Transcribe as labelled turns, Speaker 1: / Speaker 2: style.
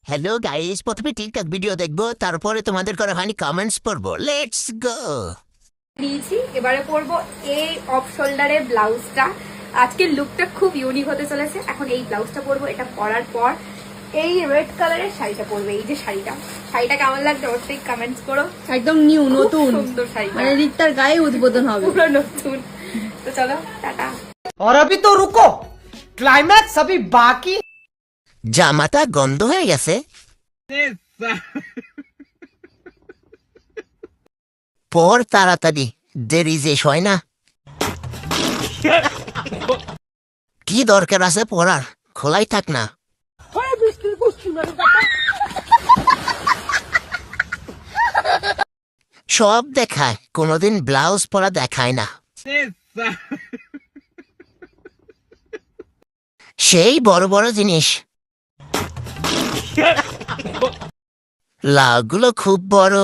Speaker 1: Hello guys, প্রথমে TikTok video দেখবো, তারপরে তোমাদের করা ফানি কমেন্টস পড়বো। Let's go.
Speaker 2: নিয়েছি এবারে পরবো এই অফ শোল্ডারের ব্লাউজটা। আজকের লুকটা খুব ইউনিক হতে চলেছে। এখন এই ব্লাউজটা পরবো, এটা পরার পর এই রেড কালারের শাড়িটা পরবো। এই যে শাড়িটা কেমন লাগছে অবশ্যই কমেন্টস করো।
Speaker 3: একদম নিউ নতুন,
Speaker 2: সুন্দর শাড়িটা,
Speaker 3: মানে রিক্তার গায়ে উদ্বোধন হবে।
Speaker 2: পুরো নতুন। তো চলো টাটা।
Speaker 4: और अभी तो रुको, क्लाइमैक्स अभी बाकी।
Speaker 1: জামাটা গন্ধ হয়ে গেছে। পর তাড়াতাড়ি, দেরি যে হয় না। কি দরকার আছে পড়ার, খোলাই থাক না। সব দেখায়, কোনোদিন ব্লাউজ পরা দেখায় না। সেই বড় বড় জিনিস, লাউগুলো খুব বড়।